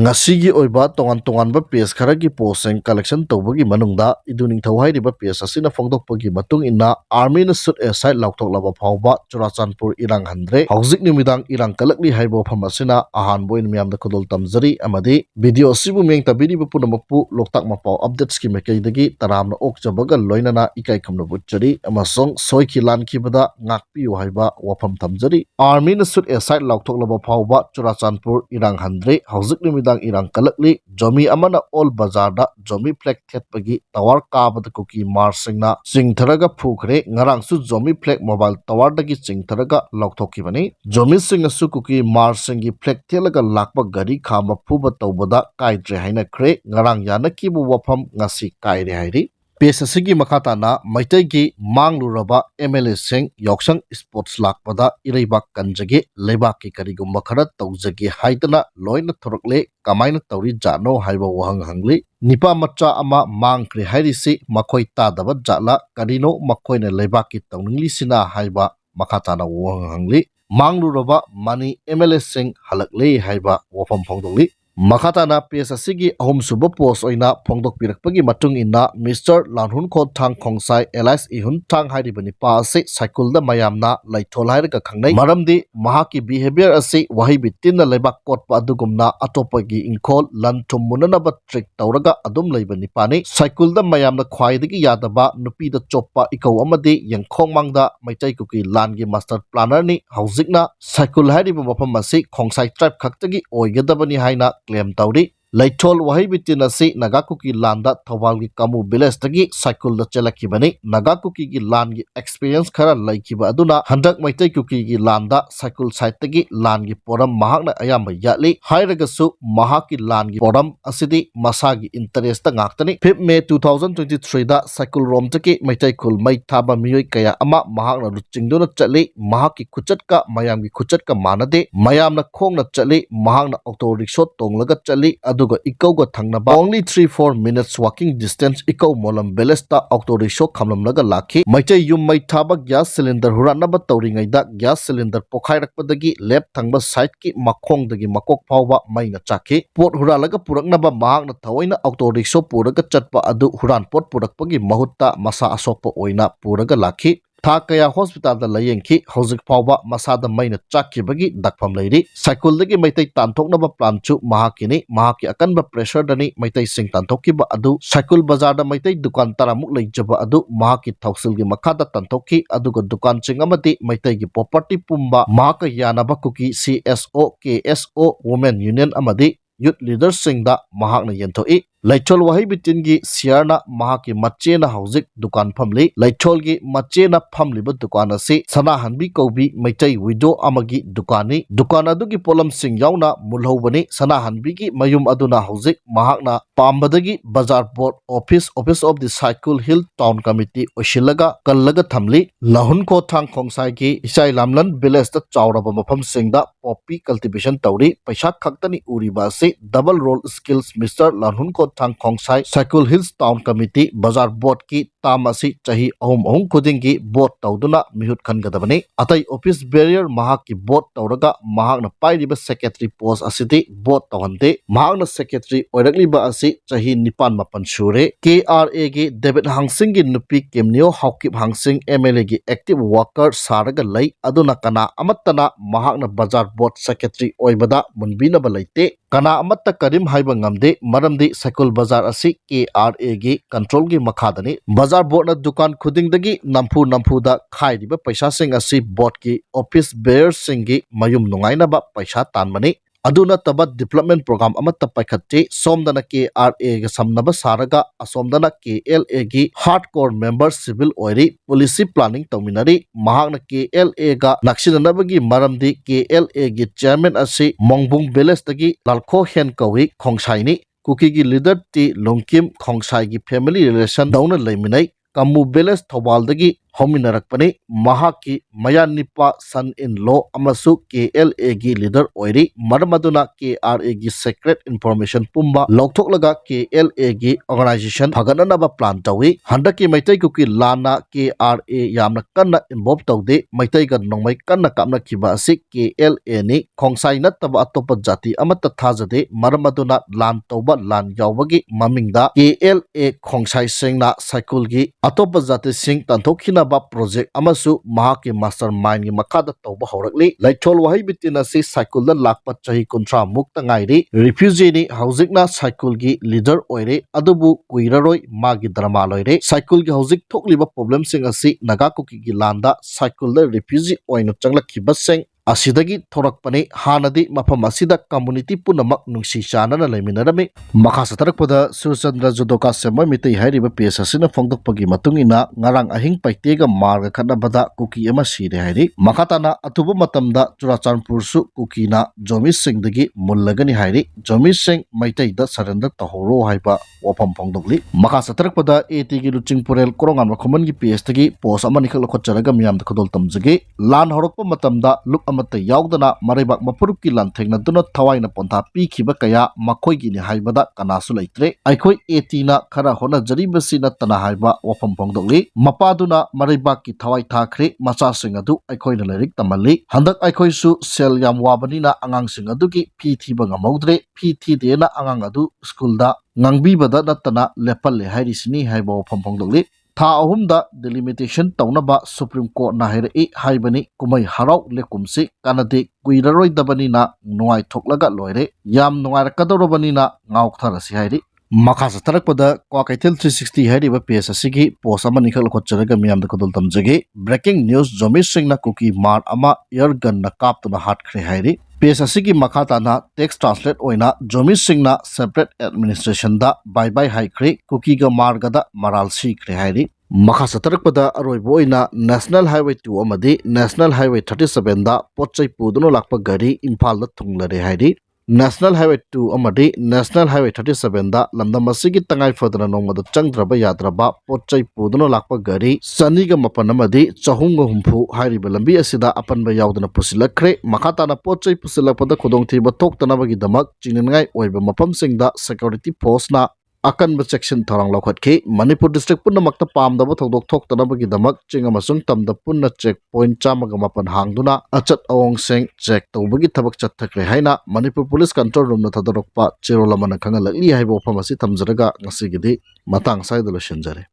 ngasi oiba tongan tongan ba page khara gi posting collection tawbagi manungda iduning thawai riba page asina phongdokpagi matung inna army na suit a side laukthok laba phawba churachandpur irang handre hauzik nimidang irang kalakli haibo phamasina ahan boin miam da khodol tamjari amadi video sibu meng tabiri bu punamakpu loktak mapau updates ki mekai dagi taramna okjabaga loinana ikai khamna butchari amasong soiki lanki bada ngakpi haiba wafam tamjari army na suit a side laukthok laba phawba churachandpur irang handre hauzik nimidang irang kalakli jomi amana all bazar da jomi flag thetpagi tower kabada kuki marsingna chingtharaga phukre ngarang su jomi flag mobile tower dagi chingtharaga lokthokibani jomi singa su kuki marsingi flag thelaga lakpa gari khama phuba tawbada kaidre haina khre ngarang yanaki bu wafam ngasi kaire hairi pesasigi makhatana maitagi mangluraba MLA sing yoksang sports lakpada ireibak kanjage lebak ki karigumba khara tawjage haidana loina thorokle kamaina tawri jano haiba wahang hangli nipa macha ama mangkre hairisi makhoi tadaba jala karino makhoina lebak ki tawningli sina haiba makhatana wahang hangli mangluraba mani MLA sing halakle haiba wafam phongdoli makhatana PSSigi ahum suba post oina phongdok pirakpagi matung inna Mr. Lanhun Khot Thang Khongsai Elias Ihun Thang hairibani pa ase cycle da mayamna laithol hairga khangnai maramdi mahaki behavior ase wahi bitin lebak kot pa adugumna atopagi inkhol lan thummunana ba trick tawraga adum leibani pani cycle da mayamna khwaidagi yadaba nupi da choppa ikaw amadi yangkhong mangda maitai kuki langi master planner ni hauzikna cycle hairiba mafam ase Khongsai tribe khaktagi oigadabani haina claim tawri laithol wahi bitin ase nagakuki landa thawalgi kamu village tagi cycle da chelakibani nagakuki gi langi experience khara laikiba aduna handak maitai kuki gi landa cycle site tagi langi poram mahakna ayamba yali hairagasu mahaki langi poram asidi masagi interest ta ngaktani 5 May 2023 da cycle rom tagi maitai kul mai thaba miyoi kaya ama mahakna ruchingduna chali mahaki khuchatka mayamgi khuchatka manade mayamna khongna chali mahakna auto rickshaw tonglaga chali aduga ikawga thangnaba only 3-4 minutes walking distance ikaw molam belesta auto rickshaw khamlamlaga lakhi maitai yum mai thaba gas cylinder huranaba tawringaida gas cylinder pokhairakpadagi left thangba side ki makhongdagi makok phawba maina chakhi pot huralaga puraknaba mahakna thawaina auto rickshaw puraga chatpa adu huran pot purakpagi mahutta masa asokpa oina puraga lakhi tha kaya hospital da layengki hauzik phawba masada maina chakkibagi dakpham leiri cycle dagi maitai tanthoknaba plan chu mahakini mahaki akanba pressure dani maitai sing tanthokkiba adu cycle bazar da maitai dukan taramuk leijaba adu mahaki thausilgi makhada tanthokki aduga dukan ching amati maitai gi property pumba mahaka yanaba kuki CSO KSO women union amadi youth leaders singda mahakna yenthoi Laichol wahi bitingi siarna mahaki machena hauzik dukan phamli laichol gi machena phamli ba dukan ase sana hanbi kobi maitai widow amagi dukani dukan adugi polam sing yauna mulhobani sana hanbi gi mayum aduna hauzik mahakna pambadagi bazar board office of the cycle hill town committee oshilaga kallaga thamli lahun ko thang khongsai gi isai lamlan village ta chawraba mafam singda poppy cultivation tawri paisa khaktani uriba ase double role skills Mr. Lanhun ko Thang Khongsai Cycle Hills Town Committee Bazar Board ki tamasi chahi ahum khudingi board tawduna mihut khangadabani atai office barrier mahak ki board tawraga mahakna pairiba secretary post asidi board tawhante mahakna secretary oirakli ba asi chahi nipan mapan sure KRA gi David Hangsing gi nupi Kemnio Haukip Hangsing MLA gi active worker saraga lai aduna kana amattana mahakna Bazar Board secretary oibada munbina balaite kana amatta karim haiba ngamde maramdi cycle bazar asi KRA gi control gi makhadani bazar board na dukan khuding dagi nampu da khairiba paisa sing asi board ki office bearer singi mayum nungaina ba paisa tanmani aduna tabat development program amatta paikhatte somdana KRA ga samnaba saraga asomdana KLA gi hardcore member civil oiri policy planning tawminari mahakna KLA ga naksinanabagi maramdi KLA gi chairman asi mongbung village tagi lalkho hen kawi khongsaini kuki gi leader ti longkim khongsai gi family relation dauna leiminai kamu village thobal dagi ꯍꯧꯃꯤꯟꯅꯔꯛꯄꯅꯤ ꯃꯍꯥꯛꯀꯤ ꯃꯌꯥꯅꯤꯄꯥ सन in law अमसु KLA गी leader ओइरी मरम अदुना KRA गी secret information पुंबा लौथोकलगा KLA गी organisation फगननबा plan Tawi हंडकी Meitei cookie लाना KRA यामना कन्ना involve तौदे Meitei ग नोंमै कन्ना कामना खिबा असि KLA नि खोंसाई नत्तबा अतोप जाति अमत थाजदे मरम अदुना लान तौबा लान यावबगी ममिंगदा KLA खोंसाई सिंगना साइकुल गी अतोप जाति सिंग तंथोखिनबा प्रोजेक्ट अमसु महाके मास्टर माइंड गी मखादा तौबा हौरकली लैथोल वहाई बितिन असि साइकुल द लाकपा चही 30 मुक्त ngairi refugee ni haujikna cycle gi leader oire adubu kuiraroi magi drama loire cycle gi haujik thokliba problem sing asi nagakuki gi landa cycle da refugee oina changlakhiba sing asidagi thorakpani hanadi mafam asida community punamak nungsi chanana leiminarami makha satarakpada surchandra judoka semai mitai hairiba pesa sina phongdokpagi matungina ngarang ahing paitega marga khanabada kuki ema sire hairi makhatana atubu matamda churachandpur su kuki na jomi singh dagi mullagani hairi jomi singh maitai da surrender tahoro haiba wafam phongdokli makha satarakpada AT gi luchingpurel korongan rakhoman gi PS dagi post amani khal khotcharaga miyam da khodol tamjage lan horokpa matamda luk amata yaudana maraibak mapurukki lanthengna duna thawaina pontha pikhiba kaya makhoigi ni haibada kanasu leitre aikhoi AT na khara hona jaribasi na tana haiba wafam phongdokli mapaduna maraibak ki thawai thakre macha sing adu aikhoi na lerik tamali handak aikhoi su sel yam wabani na angang sing adu ki phi thiba ngamaudre phi thi de na angang adu school da ngangbi bada natana lepal le hairisini haiba wafam phongdokli tha ahumda delimitation taunaba supreme court na hairi haibani kumai harau lekumsi kanade kuiraroi dabani na nuai thoklaga loire yam nuai rakadorobani na ngaukthara si hairi makha satarakpada kwa kaithel 360 hairiba page asigi post amani khal khotcharaga miyam da kodol tamjage breaking news jomi singh na kuki mar ama air gun na kaptuna hat khre hairi page asigi makhata na text translate oina jomi singh na separate administration da bye bye hai khre kuki ga marga da maral si khre hairi makha satarakpada aroibo oina national highway 2 amadi national highway 37 da potchai puduno lakpa gari imphal da thunglare hairi national highway 2 amadi national highway 37 da landam asigi tangai fadana nongmada changdraba yadraba potchai puduno lakpa gari saniga mapan amadi chahunga humpu hairiba lambi asida apanba yaudana pusilakre makhatana potchai pusilakpada khudongthiba thoktanabagi damak chinningai oiba mapam singda security force na akan section tharang lokhatki manipur district punna makta pamdaba thodok thoktanabagi damak chinga masung tamda punna checkpoint chamaga mapan hangduna achat awong seng check tawbagi thabak chathakre haina manipur police control room na thadorokpa cherolamana khangalakli haibo phamasi thamjaraga ngasigidi matang saidalo shenjare